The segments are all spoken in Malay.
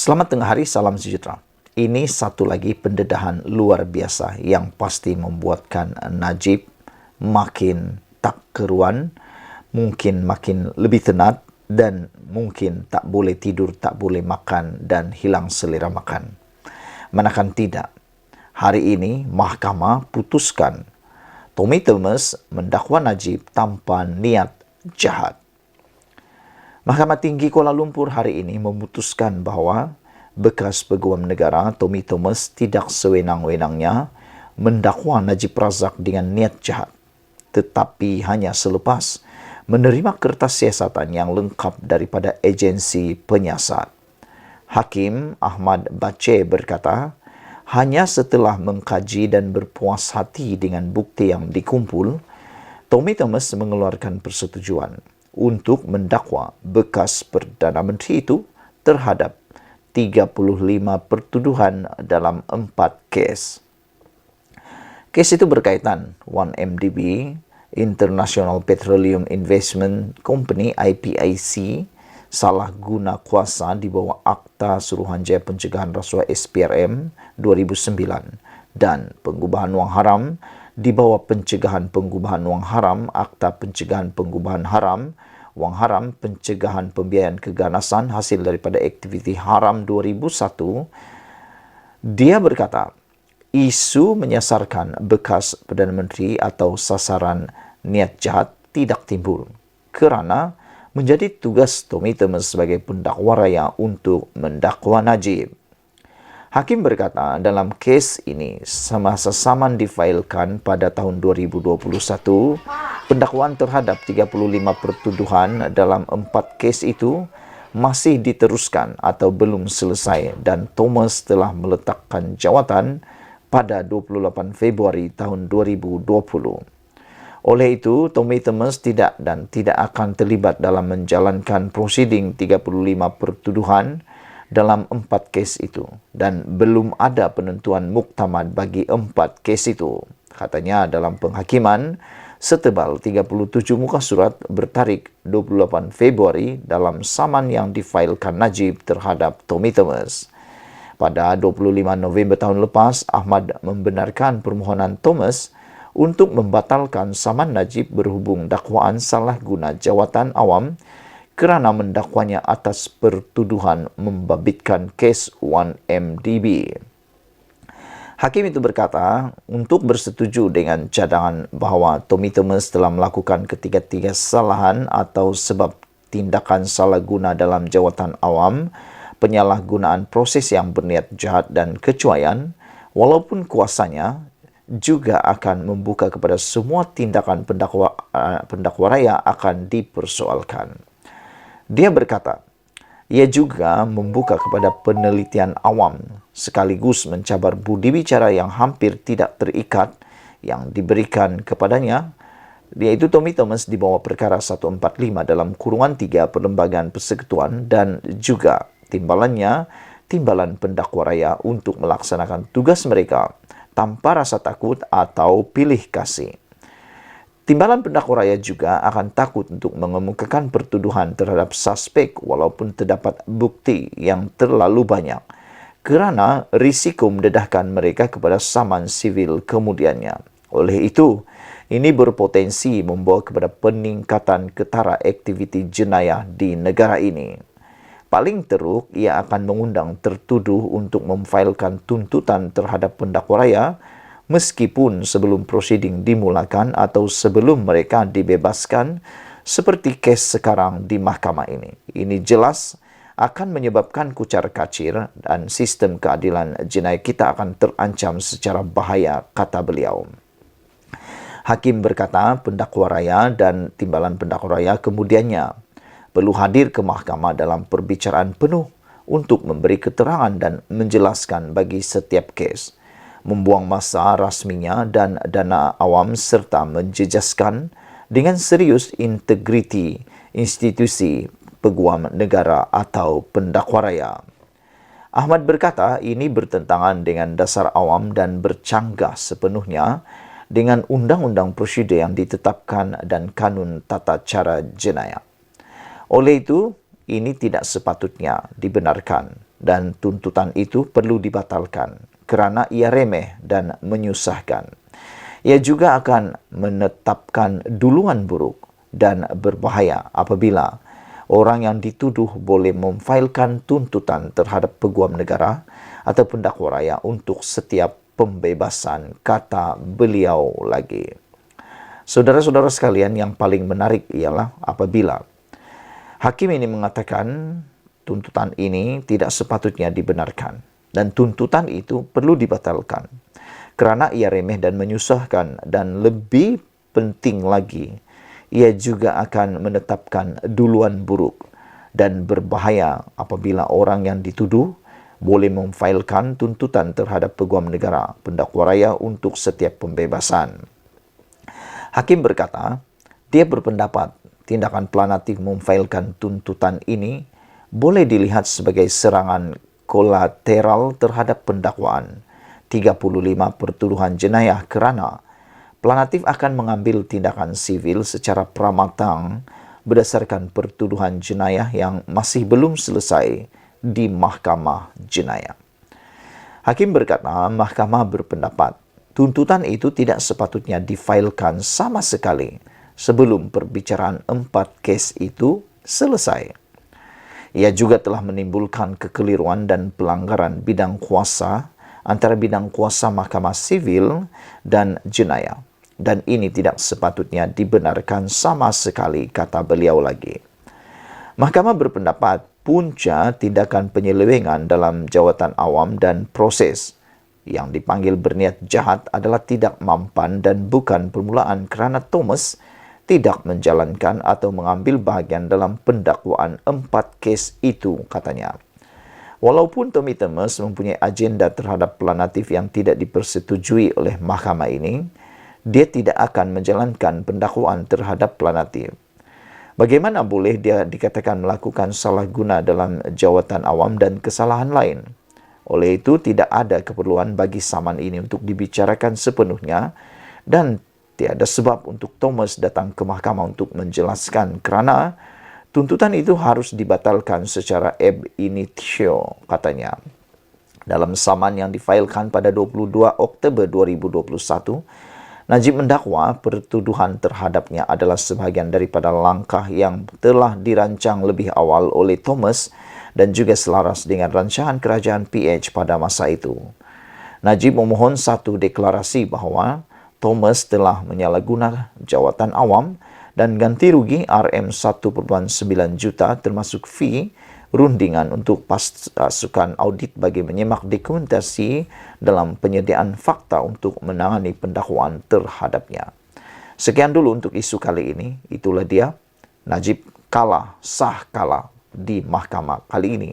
Selamat tengah hari, salam sejahtera. Ini satu lagi pendedahan luar biasa yang pasti membuatkan Najib makin tak keruan, mungkin makin lebih tenat dan mungkin tak boleh tidur, tak boleh makan dan hilang selera makan. Manakala tidak, hari ini mahkamah putuskan Tommy Thomas mendakwa Najib tanpa niat jahat. Mahkamah Tinggi Kuala Lumpur hari ini memutuskan bahawa bekas Peguam Negara Tommy Thomas tidak sewenang-wenangnya mendakwa Najib Razak dengan niat jahat, tetapi hanya selepas menerima kertas siasatan yang lengkap daripada agensi penyiasat. Hakim Ahmad Bache berkata, hanya setelah mengkaji dan berpuas hati dengan bukti yang dikumpul, Tommy Thomas mengeluarkan persetujuan untuk mendakwa bekas Perdana Menteri itu terhadap 35 pertuduhan dalam 4 kes. Kes itu berkaitan 1MDB, International Petroleum Investment Company IPIC, salah guna kuasa di bawah Akta Suruhanjaya Pencegahan Rasuah SPRM 2009 dan pengubahan wang haram di bawah Pencegahan Pengubahan Wang Haram, Akta Pencegahan Pengubahan Haram, Wang Haram, Pencegahan Pembiayaan Keganasan hasil daripada aktiviti haram 2001. Dia berkata, isu menyasarkan bekas Perdana Menteri atau sasaran niat jahat tidak timbul kerana menjadi tugas Tommy Thomas sebagai pendakwa raya untuk mendakwa Najib. Hakim berkata dalam kes ini semasa saman difailkan pada tahun 2021, pendakwaan terhadap 35 pertuduhan dalam 4 kes itu masih diteruskan atau belum selesai dan Thomas telah meletakkan jawatan pada 28 Februari tahun 2020. Oleh itu, Tommy Thomas tidak akan terlibat dalam menjalankan prosiding 35 pertuduhan dalam 4 kes itu dan belum ada penentuan muktamad bagi 4 kes itu, katanya dalam penghakiman setebal 37 muka surat bertarik 28 Februari dalam saman yang difailkan Najib terhadap Tommy Thomas. Pada 25 November tahun lepas, Ahmad membenarkan permohonan Thomas untuk membatalkan saman Najib berhubung dakwaan salah guna jawatan awam kerana mendakwanya atas pertuduhan membabitkan kes 1MDB. Hakim itu berkata untuk bersetuju dengan cadangan bahawa Tommy Thomas telah melakukan ketiga-tiga kesalahan atau sebab tindakan salah guna dalam jawatan awam, penyalahgunaan proses yang berniat jahat dan kecuaian, walaupun kuasanya juga akan membuka kepada semua tindakan pendakwa raya akan dipersoalkan. Dia berkata, ia juga membuka kepada penelitian awam sekaligus mencabar budi bicara yang hampir tidak terikat yang diberikan kepadanya, iaitu Tommy Thomas di bawah perkara 145 dalam kurungan 3 Perlembagaan Persekutuan dan juga timbalan pendakwa raya untuk melaksanakan tugas mereka tanpa rasa takut atau pilih kasih. Timbalan pendakwa raya juga akan takut untuk mengemukakan pertuduhan terhadap suspek walaupun terdapat bukti yang terlalu banyak kerana risiko mendedahkan mereka kepada saman sivil kemudiannya. Oleh itu, ini berpotensi membawa kepada peningkatan ketara aktiviti jenayah di negara ini. Paling teruk, ia akan mengundang tertuduh untuk memfailkan tuntutan terhadap pendakwa raya meskipun sebelum prosiding dimulakan atau sebelum mereka dibebaskan seperti kes sekarang di mahkamah ini. Ini jelas akan menyebabkan kucar-kacir dan sistem keadilan jenayah kita akan terancam secara bahaya, kata beliau. Hakim berkata pendakwa raya dan timbalan pendakwa raya kemudiannya perlu hadir ke mahkamah dalam perbicaraan penuh untuk memberi keterangan dan menjelaskan bagi setiap kes, membuang masa rasminya dan dana awam serta menjejaskan dengan serius integriti institusi peguam negara atau pendakwa raya. Ahmad berkata ini bertentangan dengan dasar awam dan bercanggah sepenuhnya dengan undang-undang prosedur yang ditetapkan dan kanun tata cara jenayah. Oleh itu, ini tidak sepatutnya dibenarkan dan tuntutan itu perlu dibatalkan kerana ia remeh dan menyusahkan. Ia juga akan menetapkan duluan buruk dan berbahaya apabila orang yang dituduh boleh memfailkan tuntutan terhadap peguam negara atau pendakwa raya untuk setiap pembebasan, kata beliau lagi. Saudara-saudara sekalian, yang paling menarik ialah apabila hakim ini mengatakan tuntutan ini tidak sepatutnya dibenarkan dan tuntutan itu perlu dibatalkan kerana ia remeh dan menyusahkan, dan lebih penting lagi, ia juga akan menetapkan duluan buruk dan berbahaya apabila orang yang dituduh boleh memfailkan tuntutan terhadap peguam negara, pendakwa raya untuk setiap pembebasan. Hakim berkata, dia berpendapat tindakan planatif memfailkan tuntutan ini boleh dilihat sebagai serangan kolateral terhadap pendakwaan 35 pertuduhan jenayah kerana planatif akan mengambil tindakan sivil secara pramatang berdasarkan pertuduhan jenayah yang masih belum selesai di mahkamah jenayah. Hakim berkata, mahkamah berpendapat tuntutan itu tidak sepatutnya difailkan sama sekali sebelum perbicaraan 4 kes itu selesai. Ia juga telah menimbulkan kekeliruan dan pelanggaran bidang kuasa antara bidang kuasa mahkamah sivil dan jenayah, dan ini tidak sepatutnya dibenarkan sama sekali, kata beliau lagi. Mahkamah berpendapat punca tindakan penyelewengan dalam jawatan awam dan proses yang dipanggil berniat jahat adalah tidak mampan dan bukan permulaan kerana Thomas tidak menjalankan atau mengambil bahagian dalam pendakwaan 4 kes itu, katanya. Walaupun Tommy Thomas mempunyai agenda terhadap planatif yang tidak dipersetujui oleh mahkamah ini, dia tidak akan menjalankan pendakwaan terhadap planatif. Bagaimana boleh dia dikatakan melakukan salah guna dalam jawatan awam dan kesalahan lain? Oleh itu, tidak ada keperluan bagi saman ini untuk dibicarakan sepenuhnya dan tiada sebab untuk Thomas datang ke mahkamah untuk menjelaskan kerana tuntutan itu harus dibatalkan secara ab initio, katanya. Dalam saman yang difailkan pada 22 Oktober 2021, Najib mendakwa pertuduhan terhadapnya adalah sebahagian daripada langkah yang telah dirancang lebih awal oleh Thomas dan juga selaras dengan rancangan kerajaan PH pada masa itu. Najib memohon satu deklarasi bahawa Thomas telah menyalahguna jawatan awam dan ganti rugi RM1.9 juta termasuk fee rundingan untuk pasukan audit bagi menyemak dokumentasi dalam penyediaan fakta untuk menangani pendakwaan terhadapnya. Sekian dulu untuk isu kali ini. Itulah dia, Najib sah kalah di mahkamah kali ini.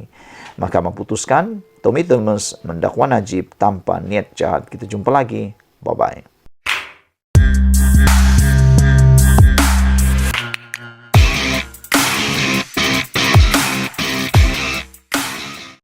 Mahkamah putuskan Tommy Thomas mendakwa Najib tanpa niat jahat. Kita jumpa lagi. Bye-bye.